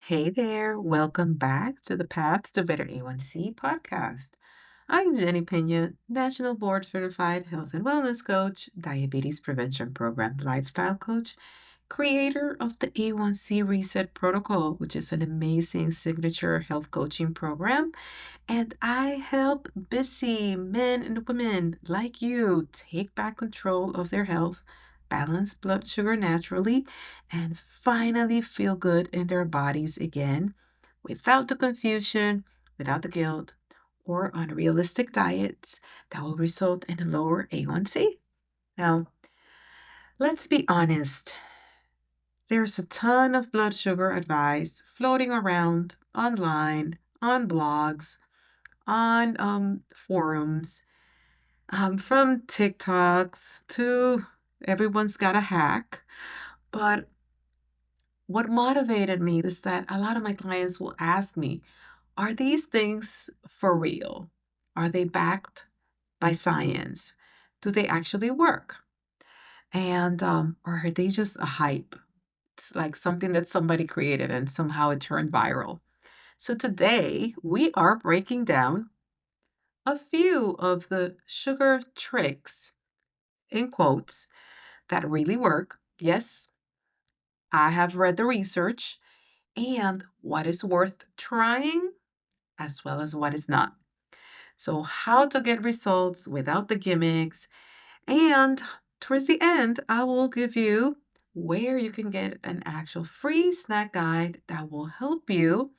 Hey there, welcome back to the Path to Better A1C podcast. I'm Jenny Pena, National Board Certified Health and Wellness Coach, Diabetes Prevention Program Lifestyle Coach, creator of the A1C Reset Protocol, which is an amazing signature health coaching program. And I help busy men and women like you take back control of their health, balance blood sugar naturally, and finally feel good in their bodies again without the confusion, without the guilt, or unrealistic diets that will result in a lower A1C. Now, let's be honest. There's a ton of blood sugar advice floating around online, on blogs, on forums, from TikToks to everyone's got a hack. But what motivated me is that a lot of my clients will ask me, are these things for real? Are they backed by science? Do they actually work? And or are they just a hype? It's like something that somebody created and somehow it turned viral. So today we are breaking down a few of the sugar tricks, in quotes, that really work. Yes, I have read the research and what is worth trying as well as what is not. So, how to get results without the gimmicks. And towards the end, I will give you where you can get an actual free snack guide that will help you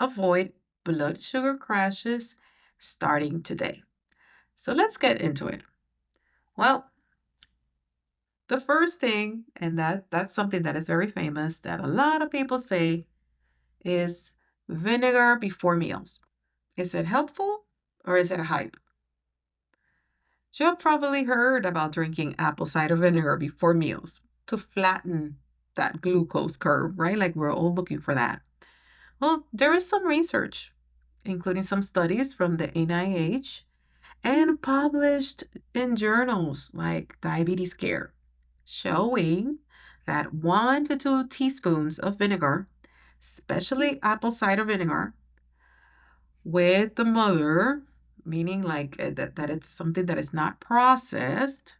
avoid blood sugar crashes starting today. So, let's get into it. Well, the first thing, and that's something that is very famous that a lot of people say is vinegar before meals. Is it helpful or is it a hype? You've probably heard about drinking apple cider vinegar before meals to flatten that glucose curve, right? Like we're all looking for that. Well, there is some research, including some studies from the NIH and published in journals like Diabetes Care, showing that 1 to 2 teaspoons of vinegar, especially apple cider vinegar, with the mother, meaning like that it's something that is not processed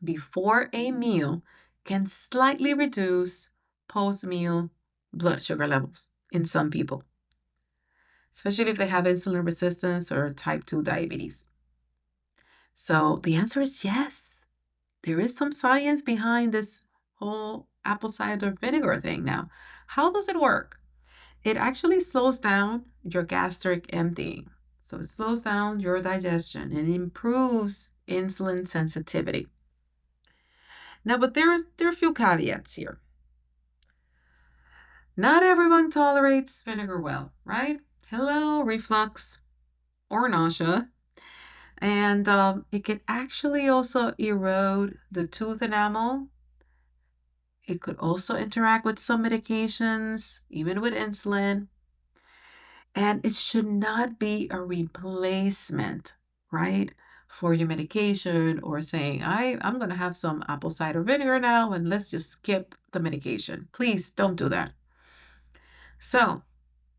before a meal, can slightly reduce post meal blood sugar levels in some people, especially if they have insulin resistance or type 2 diabetes. So the answer is yes. There is some science behind this whole apple cider vinegar thing now. How does it work? It actually slows down your gastric emptying. So it slows down your digestion and improves insulin sensitivity. Now, but there are a few caveats here. Not everyone tolerates vinegar well, right? Hello, reflux or nausea. And it can actually also erode the tooth enamel. It could also interact with some medications, even with insulin. And it should not be a replacement, right, for your medication or saying, I'm going to have some apple cider vinegar now and let's just skip the medication. Please don't do that. So,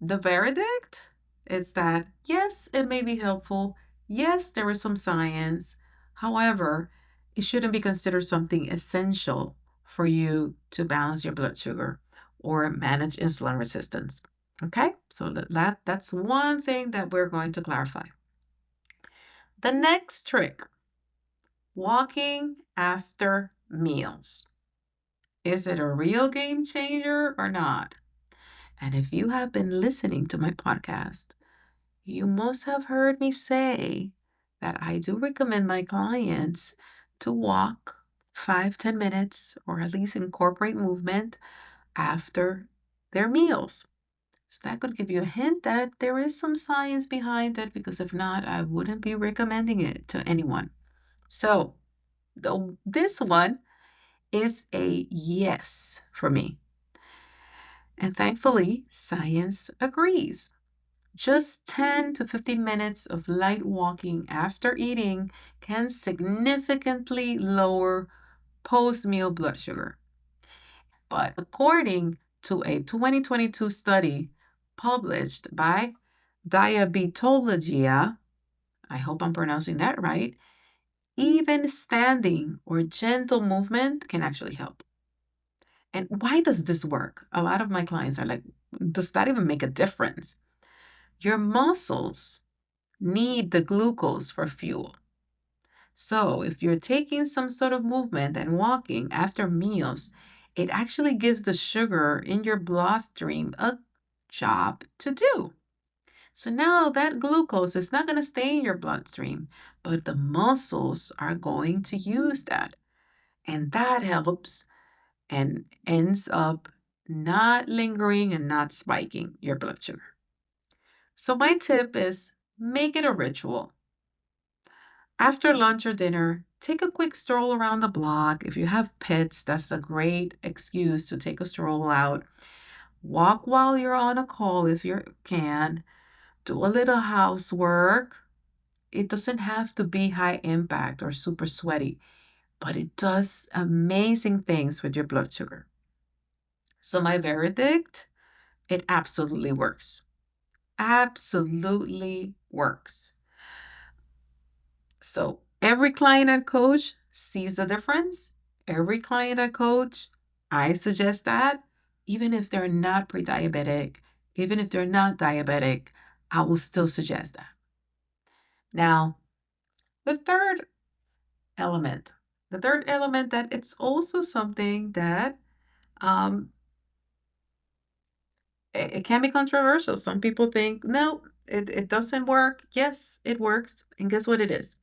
the verdict is that yes, it may be helpful. Yes, there is some science. However, it shouldn't be considered something essential for you to balance your blood sugar or manage insulin resistance. Okay, so that's one thing that we're going to clarify. The next trick, walking after meals. Is it a real game changer or not? And if you have been listening to my podcast, you must have heard me say that I do recommend my clients to walk 5-10 minutes or at least incorporate movement after their meals. So that could give you a hint that there is some science behind it because if not, I wouldn't be recommending it to anyone. So this one is a yes for me. And thankfully, science agrees. Just 10 to 15 minutes of light walking after eating can significantly lower post meal blood sugar. But according to a 2022 study published by Diabetologia. I hope I'm pronouncing that right. Even standing or gentle movement can actually help. And why does this work? A lot of my clients are like, does that even make a difference? Your muscles need the glucose for fuel. So if you're taking some sort of movement and walking after meals, it actually gives the sugar in your bloodstream a job to do. So now that glucose is not going to stay in your bloodstream, but the muscles are going to use that. And that helps and ends up not lingering and not spiking your blood sugar. So my tip is make it a ritual. After lunch or dinner, take a quick stroll around the block. If you have pets, that's a great excuse to take a stroll out. Walk while you're on a call if you can. Do a little housework. It doesn't have to be high impact or super sweaty, but it does amazing things with your blood sugar. So my verdict, it absolutely works. Absolutely works. So every client I coach sees the difference. Every client I coach, I suggest that. Even if they're not pre-diabetic, even if they're not diabetic, I will still suggest that. Now, the third element, that it's also something that um, it can be controversial. Some people think, no, it doesn't work. Yes, it works. And guess what it is?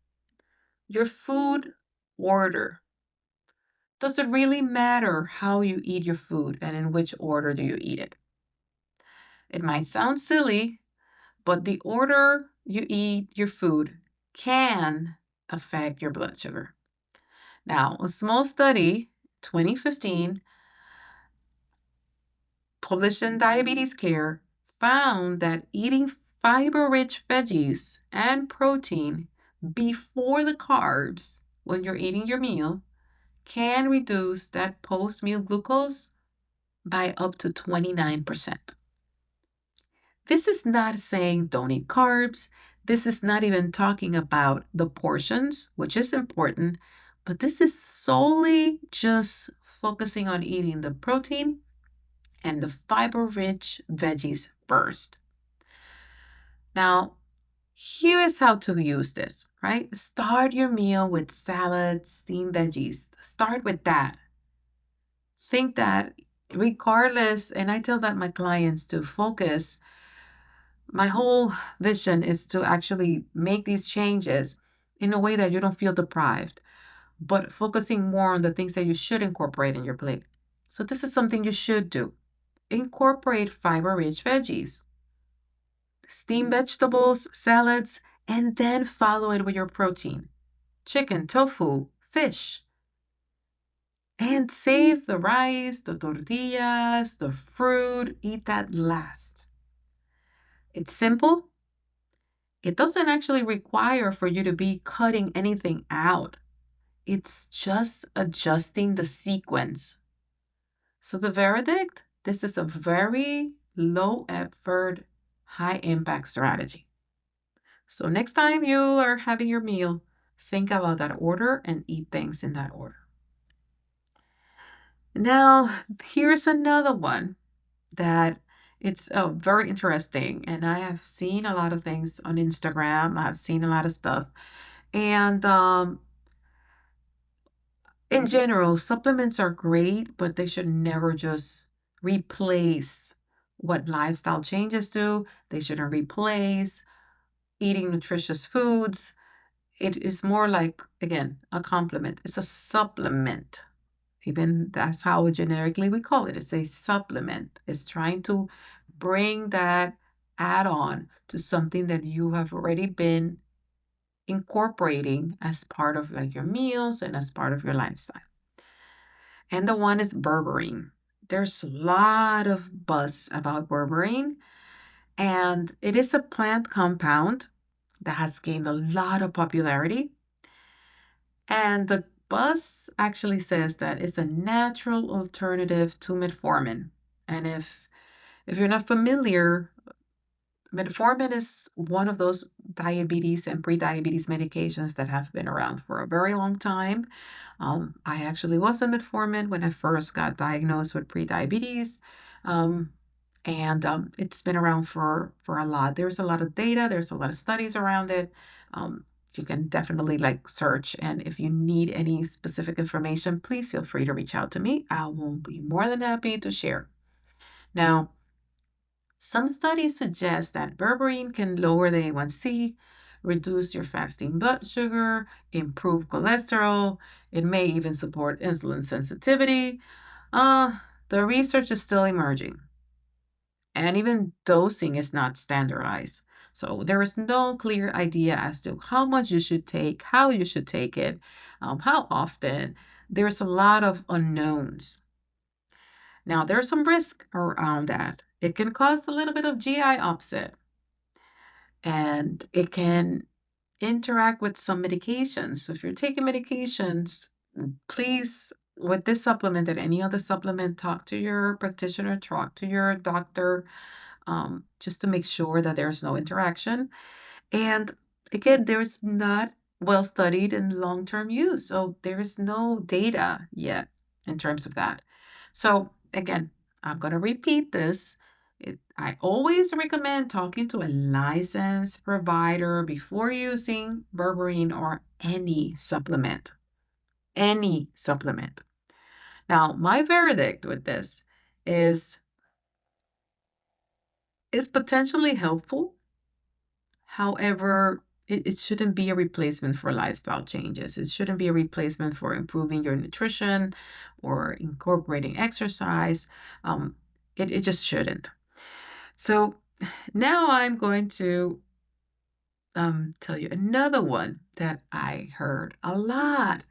Your food order. Does it really matter how you eat your food and in which order do you eat it? It might sound silly, but the order you eat your food can affect your blood sugar. Now, a small study, 2015, published in Diabetes Care, found that eating fiber-rich veggies and protein before the carbs when you're eating your meal can reduce that post-meal glucose by up to 29%. This is not saying don't eat carbs. This is not even talking about the portions, which is important, but this is solely just focusing on eating the protein and the fiber-rich veggies first. Now, here is how to use this, right? Start your meal with salads, steamed veggies. Start with that. Think that regardless, and I tell that my clients to focus, my whole vision is to actually make these changes in a way that you don't feel deprived, but focusing more on the things that you should incorporate in your plate. So this is something you should do. Incorporate fiber-rich veggies, steamed vegetables, salads, and then follow it with your protein. Chicken, tofu, fish. And save the rice, the tortillas, the fruit. Eat that last. It's simple. It doesn't actually require for you to be cutting anything out. It's just adjusting the sequence. So the verdict, this is a very low effort, high impact strategy. So next time you are having your meal, think about that order and eat things in that order. Now, here's another one that it's very interesting. And I have seen a lot of things on Instagram. I've seen a lot of stuff. And in general, supplements are great, but they should never just replace what lifestyle changes do. They shouldn't replace eating nutritious foods. It is more like, again, a complement. It's a supplement. Even that's how generically we call it. It's a supplement. It's trying to bring that add-on to something that you have already been incorporating as part of like your meals and as part of your lifestyle. And the one is berberine. There's a lot of buzz about berberine, and it is a plant compound that has gained a lot of popularity. And the buzz actually says that it's a natural alternative to metformin. And if you're not familiar, metformin is one of those diabetes and prediabetes medications that have been around for a very long time. I actually was on metformin when I first got diagnosed with prediabetes. Um, and it's been around for a lot. There's a lot of data, there's a lot of studies around it. Um, you can definitely like search, and if you need any specific information, please feel free to reach out to me. I will be more than happy to share. Now, some studies suggest that berberine can lower the A1C, reduce your fasting blood sugar, improve cholesterol. It may even support insulin sensitivity. Uh, the research is still emerging, and even dosing is not standardized. So there is no clear idea as to how much you should take, how you should take it, how often. There's a lot of unknowns. Now, there's some risk around that. It can cause a little bit of GI upset, and it can interact with some medications. So if you're taking medications, please, with this supplement and any other supplement, talk to your practitioner, talk to your doctor, just to make sure that there's no interaction. And again, there's not well studied in long-term use, so there is no data yet in terms of that. So again, I'm going to repeat this. I always recommend talking to a licensed provider before using berberine or any supplement. Any supplement. Now, my verdict with this is is potentially helpful. However, it shouldn't be a replacement for lifestyle changes. It shouldn't be a replacement for improving your nutrition or incorporating exercise. Um, it just shouldn't. So now I'm going to tell you another one that I heard a lot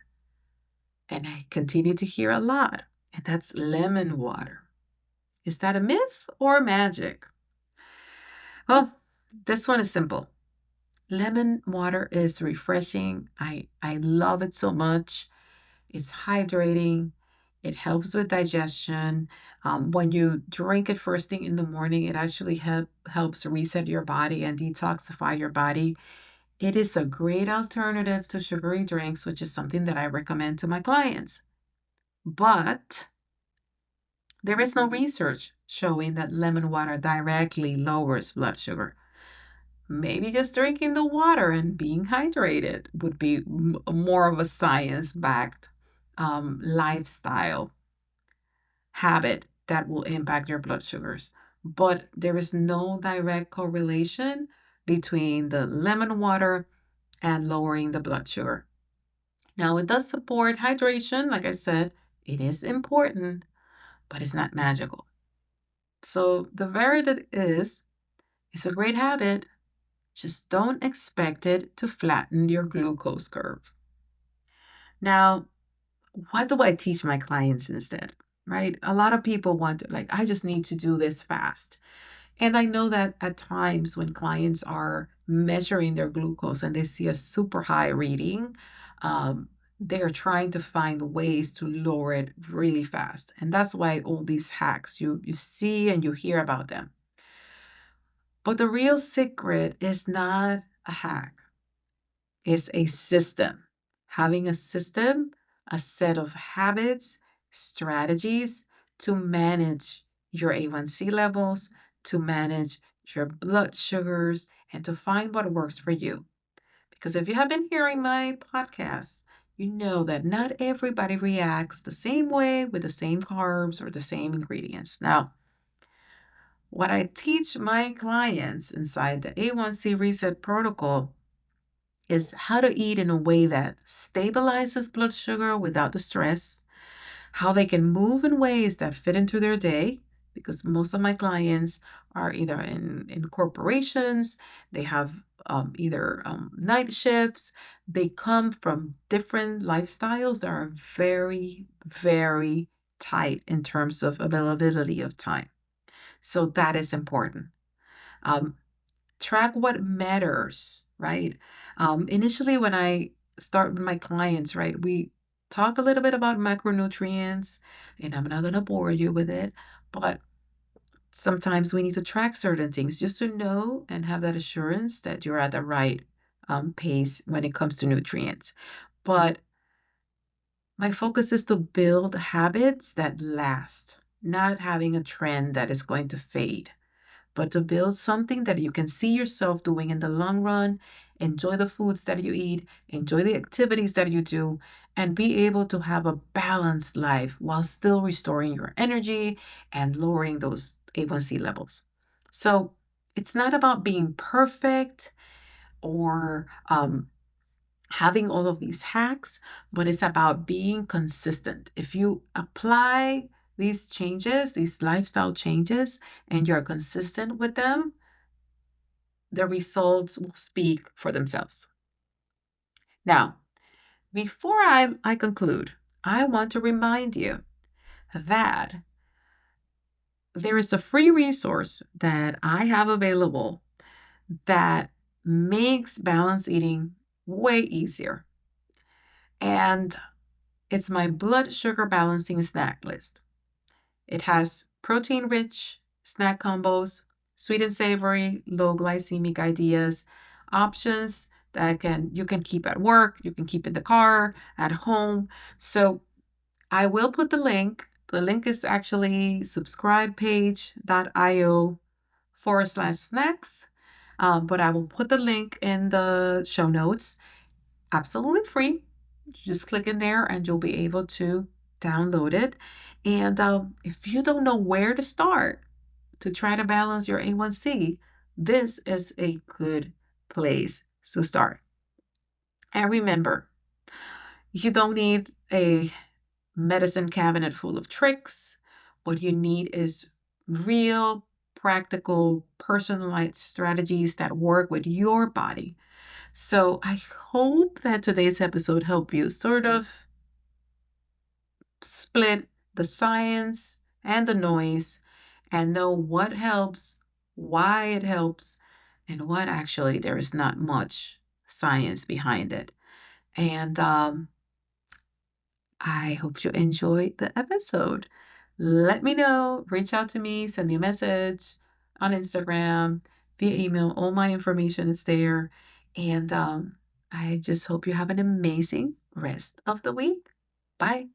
and I continue to hear a lot, and that's lemon water. Is that a myth or magic? Well, this one is simple. Lemon water is refreshing. I love it so much. It's hydrating. It helps with digestion. When you drink it first thing in the morning, it actually helps reset your body and detoxify your body. It is a great alternative to sugary drinks, which is something that I recommend to my clients. But there is no research showing that lemon water directly lowers blood sugar. Maybe just drinking the water and being hydrated would be more of a science-backed lifestyle habit that will impact your blood sugars. But there is no direct correlation between the lemon water and lowering the blood sugar. Now, it does support hydration. Like I said, it is important, but it's not magical. So the verdict is, it's a great habit. Just don't expect it to flatten your glucose curve. Now, what do I teach my clients instead? Right? A lot of people want to, like, I just need to do this fast. And I know that at times when clients are measuring their glucose and they see a super high reading, they are trying to find ways to lower it really fast. And that's why all these hacks you see and you hear about them. But the real secret is not a hack. Is a system. Having a system, a set of habits, strategies to manage your A1C levels, to manage your blood sugars, and to find what works for you. Because if you have been hearing my podcasts, you know that not everybody reacts the same way with the same carbs or the same ingredients. Now, what I teach my clients inside the A1C reset protocol is how to eat in a way that stabilizes blood sugar without the stress, how they can move in ways that fit into their day, because most of my clients are either in corporations, they have either night shifts, they come from different lifestyles that are very, very tight in terms of availability of time. So that is important. Um, Track what matters, right? Initially, when I start with my clients, right, we talk a little bit about macronutrients, and I'm not going to bore you with it, but Sometimes we need to track certain things just to know and have that assurance that you're at the right pace when it comes to nutrients. But my focus is to build habits that last, not having a trend that is going to fade, but to build something that you can see yourself doing in the long run, enjoy the foods that you eat, enjoy the activities that you do, and be able to have a balanced life while still restoring your energy and lowering those A1C levels. So it's not about being perfect or having all of these hacks, but it's about being consistent. If you apply these changes, these lifestyle changes, and you're consistent with them, the results will speak for themselves. Now, before I conclude, I want to remind you that there is a free resource that I have available that makes balanced eating way easier. And it's my blood sugar balancing snack list. It has protein-rich snack combos, sweet and savory, low glycemic ideas, options that can you can keep at work, you can keep in the car, at home. So I will put the link. The link is actually subscribepage.io/snacks. But I will put the link in the show notes. Absolutely free. Just click in there and you'll be able to download it. And if you don't know where to start to try to balance your A1C, this is a good place to start. And remember, you don't need a medicine cabinet full of tricks. What you need is real, practical, personalized strategies that work with your body. So I hope that today's episode helped you sort of split the science and the noise and know what helps, why it helps, and what actually there is not much science behind it. And I hope you enjoyed the episode. Let me know, reach out to me, send me a message on Instagram, via email. All my information is there. And I just hope you have an amazing rest of the week. Bye.